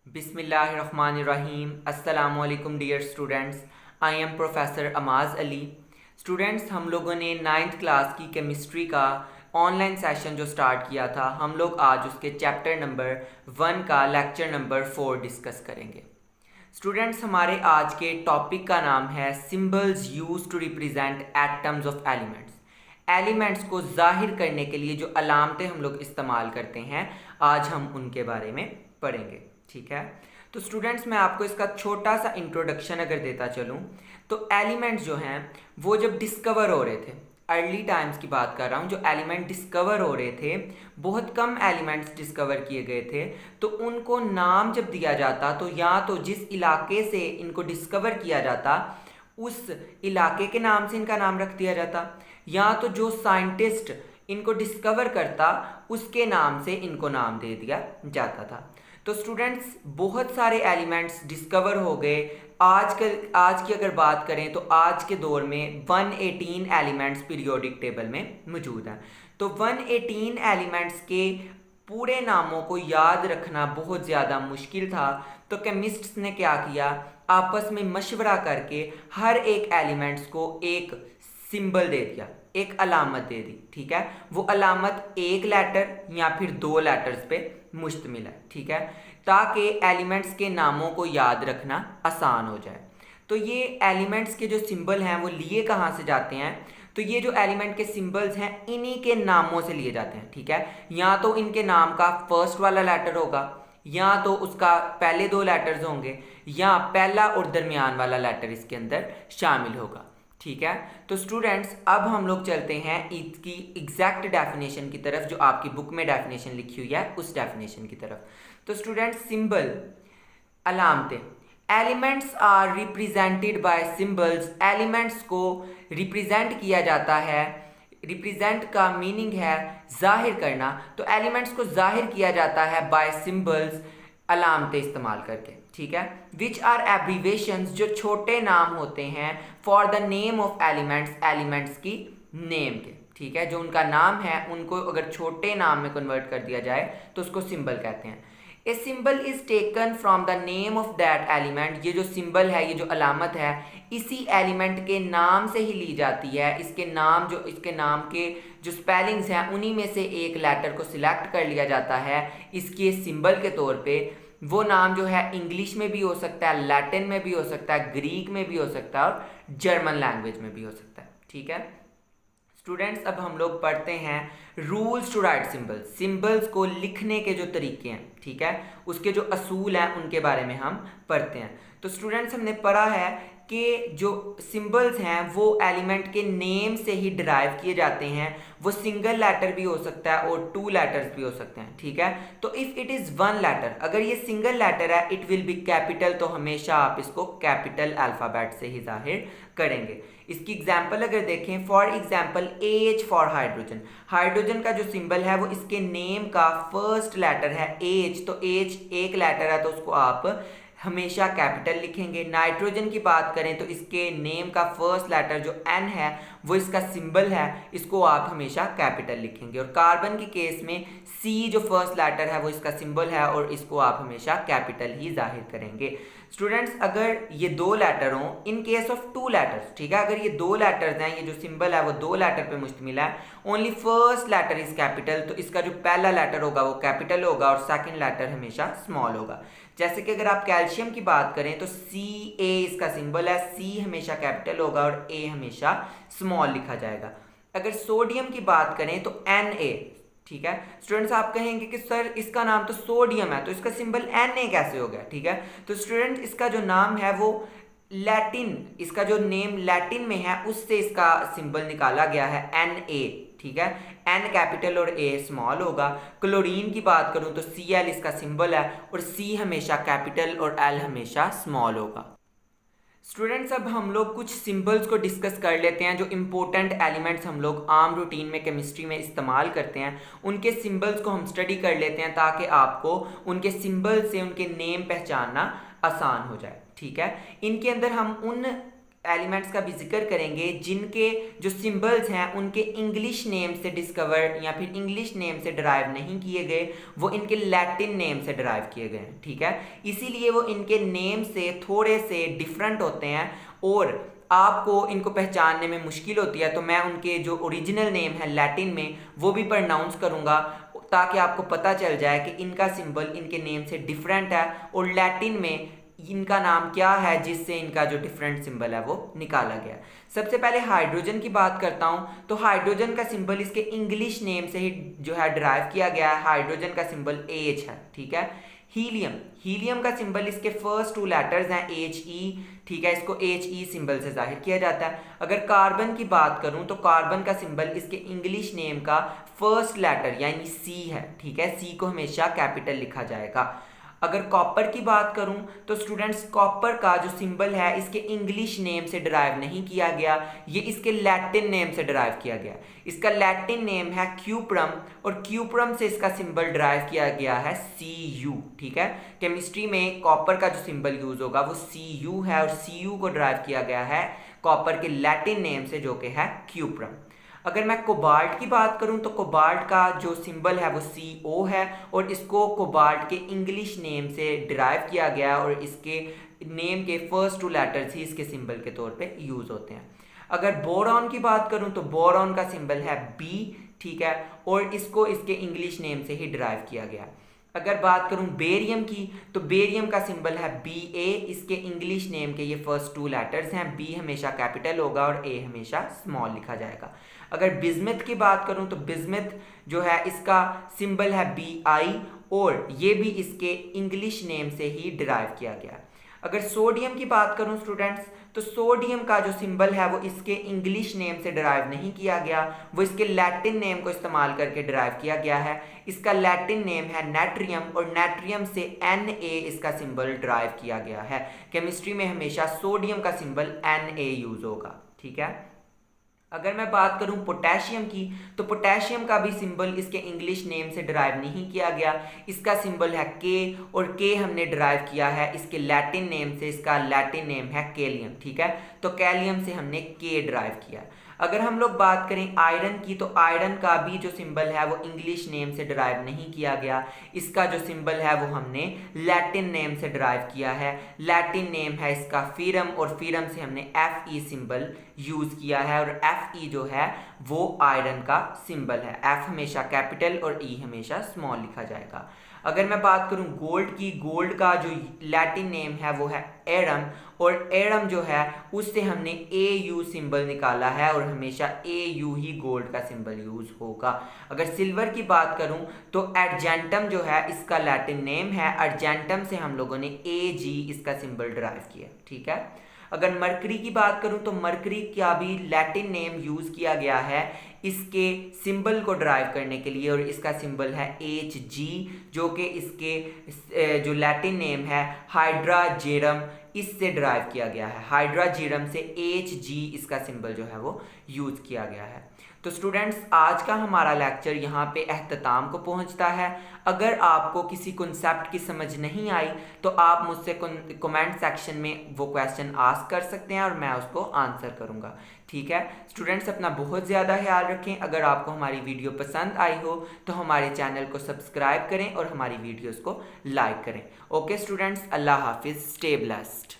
बिस्मिल्लाहिर्रहमानिर्रहीम। अस्सलामुअलैकुम dear students, I am professor Amaz Ali. Students, हम लोगों ने 9th क्लास की केमिस्ट्री का ऑनलाइन सेशन जो स्टार्ट किया था, हम लोग आज उसके चैप्टर नंबर 1 का लेक्चर नंबर 4 डिस्कस करेंगे। स्टूडेंट्स, हमारे आज के टॉपिक का नाम है symbols use to represent atoms of elements. Elements को जाहिर करने के लिए जो अलामतें हम लोग इस्तेमाल करते हैं, आज हम उनके बारे में पढ़ेंगे। ठीक है, तो स्टूडेंट्स मैं आपको इसका छोटा सा इंट्रोडक्शन अगर देता चलूँ तो एलिमेंट्स जो हैं वो जब डिस्कवर हो रहे थे, अर्ली टाइम्स की बात कर रहा हूँ, जो एलिमेंट डिस्कवर हो रहे थे, बहुत कम एलिमेंट्स डिस्कवर किए गए थे, तो उनको नाम जब दिया जाता तो या तो जिस इलाके से इनको डिस्कवर किया जाता उस इलाके के नाम से इनका नाम रख दिया जाता, या तो जो साइंटिस्ट इनको डिस्कवर करता उसके नाम से इनको नाम दे दिया जाता था। तो स्टूडेंट्स, बहुत सारे एलिमेंट्स डिस्कवर हो गए। आज की अगर बात करें तो आज के दौर में 118 एलिमेंट्स पीरियोडिक टेबल में मौजूद हैं। तो 118 एलिमेंट्स के पूरे नामों को याद रखना बहुत ज़्यादा मुश्किल था। तो केमिस्ट्स ने क्या किया, आपस में मशवरा करके हर एक एलिमेंट्स को एक सिंबल दे दिया, एक अलामत दे दी। ठीक है, वो अलामत एक लेटर या फिर 2 लेटर्स पे मुश्तमिल है। ठीक है, ताकि एलिमेंट्स के नामों को याद रखना आसान हो जाए। तो ये एलिमेंट्स के जो सिंबल हैं वो लिए कहाँ से जाते हैं, तो ये जो एलिमेंट के सिंबल्स हैं इन्हीं के नामों से लिए जाते हैं। ठीक है, या तो इनके नाम का फर्स्ट वाला लेटर होगा, या तो उसका पहले 2 लेटर्स होंगे, या पहला और दरमियान वाला लेटर इसके अंदर शामिल होगा। ठीक है, तो स्टूडेंट्स अब हम लोग चलते हैं इसकी एग्जैक्ट डेफिनेशन की तरफ, जो आपकी बुक में डेफिनेशन लिखी हुई है उस डेफिनेशन की तरफ। तो स्टूडेंट्स, सिंबल, अलामतें, elements are represented by symbols. Elements को रिप्रेजेंट किया जाता है, रिप्रेजेंट का मीनिंग है जाहिर करना, तो एलिमेंट्स को जाहिर किया जाता है बाय सिंबल्स, अलामतें इस्तेमाल करके। ठीक है, विच आर एब्रीवेशंस, जो छोटे नाम होते हैं, for the name of elements, elements की नेम के। ठीक है, जो उनका नाम है उनको अगर छोटे नाम में कन्वर्ट कर दिया जाए तो उसको सिंबल कहते हैं। A symbol is taken from the name of that element. ये जो सिंबल है, ये जो अलामत है, इसी एलिमेंट के नाम से ही ली जाती है। इसके नाम, जो इसके नाम के जो स्पेलिंग्स हैं उन्हीं में से एक लेटर को सिलेक्ट कर लिया जाता है इसके सिंबल के तौर पे। वो नाम जो है इंग्लिश में भी हो सकता है, लैटिन में भी हो सकता है, ग्रीक में भी हो सकता है और जर्मन लैंग्वेज में भी हो सकता है। ठीक है स्टूडेंट्स, अब हम लोग पढ़ते हैं rules to write symbols. Symbols को लिखने के जो तरीके हैं, ठीक है, उसके जो असूल हैं उनके बारे में हम पढ़ते हैं। तो स्टूडेंट्स, हमने पढ़ा है कि जो सिंबल्स हैं वो एलिमेंट के नेम से ही डिराइव किए जाते हैं। वो सिंगल लेटर भी हो सकता है और 2 लेटर्स भी हो सकते हैं। ठीक है, तो इफ़ इट इज़ 1 लेटर, अगर ये सिंगल लेटर है, इट विल बी कैपिटल, तो हमेशा आप इसको कैपिटल अल्फ़ाबेट से ही जाहिर करेंगे। इसकी एग्जाम्पल अगर देखें, for example H for hydrogen. Hydrogen का जो सिंबल है वो इसके नेम का फर्स्ट लेटर है एच, तो एच एक लेटर है तो उसको आप हमेशा कैपिटल लिखेंगे। नाइट्रोजन की बात करें तो इसके नेम का फर्स्ट लेटर जो एन है वो इसका सिंबल है, इसको आप हमेशा कैपिटल लिखेंगे। और कार्बन के केस में सी जो फर्स्ट लेटर है वो इसका सिंबल है और इसको आप हमेशा कैपिटल ही जाहिर करेंगे। स्टूडेंट्स, अगर ये 2 लेटर हों, इन केस ऑफ 2 लेटर्स, ठीक है, अगर ये 2 लेटर्स हैं, ये जो सिंबल है वो 2 लेटर पे मुश्तमिल है, only first letter is capital, तो इसका जो पहला लेटर होगा वो कैपिटल होगा और सेकंड लेटर हमेशा स्मॉल होगा। जैसे कि अगर आप कैल्शियम की बात करें तो सी ए इसका सिंबल है, सी हमेशा कैपिटल होगा और ए हमेशा स्मॉल लिखा जाएगा। अगर सोडियम की बात करें तो एन ए, ठीक है स्टूडेंट्स, आप कहेंगे कि सर इसका नाम तो सोडियम है तो इसका सिंबल एन ए कैसे हो गया। ठीक है, तो स्टूडेंट इसका जो नाम है वो लैटिन, इसका जो नेम लैटिन में है उससे इसका सिंबल निकाला गया है एन ए। ठीक है, एन कैपिटल और ए स्मॉल होगा। क्लोरीन की बात करूं तो सी एल इसका सिंबल है और सी हमेशा कैपिटल और एल हमेशा स्मॉल होगा। स्टूडेंट्स, अब हम लोग कुछ सिंबल्स को डिस्कस कर लेते हैं जो इंपॉर्टेंट एलिमेंट्स हम लोग आम रूटीन में केमिस्ट्री में इस्तेमाल करते हैं। उनके सिंबल्स को हम स्टडी कर लेते हैं ताकि आपको उनके सिंबल से उनके नेम पहचानना आसान हो जाए। ठीक है, इनके अंदर हम उन एलिमेंट्स का भी जिक्र करेंगे जिनके जो सिंबल्स हैं उनके इंग्लिश नेम से डिस्कवर या फिर इंग्लिश नेम से डिराइव नहीं किए गए, वो इनके लैटिन नेम से डिराइव किए गए हैं। ठीक है, इसीलिए वो इनके नेम से थोड़े से डिफरेंट होते हैं और आपको इनको पहचानने में मुश्किल होती है। तो मैं उनके जो ओरिजिनल नेम है लैटिन में वो भी प्रोनाउंस करूँगा ताकि आपको पता चल जाए कि इनका सिंबल इनके नेम से डिफरेंट है और लैटिन में इनका नाम क्या है जिससे इनका जो डिफरेंट सिंबल है वो निकाला गया। सबसे पहले हाइड्रोजन की बात करता हूँ। तो हाइड्रोजन का सिंबल इसके इंग्लिश नेम से ही जो है डिराइव किया गया है। हाइड्रोजन का सिंबल एच है। ठीक है, हीलियम, हीलियम का सिंबल इसके फर्स्ट 2 लेटर्स हैं एच ई। ठीक है, इसको एच ई सिंबल से जाहिर किया जाता है। अगर कार्बन की बात करूं तो कार्बन का सिंबल इसके इंग्लिश नेम का फर्स्ट लेटर यानी सी है। ठीक है, सी को हमेशा कैपिटल लिखा जाएगा। अगर कॉपर की बात करूं तो स्टूडेंट्स कॉपर का जो सिंबल है इसके इंग्लिश नेम से डिराइव नहीं किया गया, ये इसके लैटिन नेम से डिराइव किया गया। इसका लैटिन नेम है क्यूप्रम और क्यूप्रम से इसका सिंबल डिराइव किया गया है सी यू। ठीक है, केमिस्ट्री में कॉपर का जो सिंबल यूज होगा वो सी यू है और सी यू को डिराइव किया गया है कॉपर के लैटिन नेम से जो कि है क्यूप्रम। अगर मैं कोबाल्ट की बात करूं तो कोबाल्ट का जो सिंबल है वो CO है और इसको कोबाल्ट के इंग्लिश नेम से डिराइव किया गया और इसके नेम के फर्स्ट 2 लेटर्स ही इसके सिंबल के तौर पे यूज होते हैं। अगर बोरॉन की बात करूं तो बोरॉन का सिंबल है B। ठीक है, और इसको इसके इंग्लिश नेम से ही डिराइव किया गया। अगर बात करूं बेरियम की तो बेरियम का सिंबल है BA। इसके इंग्लिश नेम के ये फर्स्ट 2 लेटर्स हैं, B हमेशा कैपिटल होगा और A हमेशा स्मॉल लिखा जाएगा। अगर बिस्मथ की बात करूं तो बिस्मथ जो है इसका सिंबल है BI और ये भी इसके इंग्लिश नेम से ही डिराइव किया गया। अगर सोडियम की बात करूं स्टूडेंट्स तो सोडियम का जो सिंबल है वो इसके इंग्लिश नेम से डिराइव नहीं किया गया, वो इसके लैटिन नेम को इस्तेमाल करके डिराइव किया गया है। इसका लैटिन नेम है नेट्रियम और नेट्रियम से Na इसका सिंबल डिराइव किया गया है। केमिस्ट्री में हमेशा सोडियम का सिंबल Na यूज होगा। ठीक है, अगर मैं बात करूं पोटेशियम की तो पोटेशियम का भी सिंबल इसके इंग्लिश नेम से डिराइव नहीं किया गया। इसका सिंबल है K और K हमने डिराइव किया है इसके लैटिन नेम से। इसका लैटिन नेम है कैलियम। ठीक है, तो कैलियम से हमने K डिराइव किया। अगर हम लोग बात करें आयरन की तो आयरन का भी जो सिंबल है वो इंग्लिश नेम से डिराइव नहीं किया गया। इसका जो सिंबल है वो हमने लैटिन नेम से डिराइव किया है। लैटिन नेम है इसका फीरम और फीरम से हमने Fe सिंबल यूज किया है और Fe जो है वो आयरन का सिंबल है। F हमेशा कैपिटल और E हमेशा स्मॉल लिखा जाएगा। अगर मैं बात करूं गोल्ड की, गोल्ड का जो लैटिन नेम है वो है एरम और एरम जो है उससे हमने AU सिंबल निकाला है और हमेशा AU ही गोल्ड का सिंबल यूज होगा। अगर सिल्वर की बात करूं तो अर्जेंटम जो है इसका लैटिन नेम है। अर्जेंटम से हम लोगों ने AG इसका सिंबल डिराइव किया। ठीक है, अगर मरकरी की बात करूं तो मरकरी का भी लैटिन नेम यूज किया गया है इसके सिंबल को डिराइव करने के लिए और इसका सिंबल है Hg जो कि इसके जो लैटिन नेम है हाइड्राजेरम इससे डिराइव किया गया है। हाइड्राजेरम से Hg इसका सिंबल जो है वो यूज किया गया है। तो स्टूडेंट्स आज का हमारा लेक्चर यहाँ पे अख्ताम को पहुँचता है। अगर आपको किसी कॉन्सेप्ट की समझ नहीं आई तो आप मुझसे कमेंट सेक्शन में वो क्वेश्चन आस्क कर सकते हैं और मैं उसको आंसर करूँगा। ठीक है स्टूडेंट्स, अपना बहुत ज़्यादा ख्याल रखें। अगर आपको हमारी वीडियो पसंद आई हो तो हमारे चैनल को सब्सक्राइब करें और हमारी वीडियोज़ को लाइक करें। ओके स्टूडेंट्स, अल्लाह हाफिज़, स्टे ब्लेस्ड।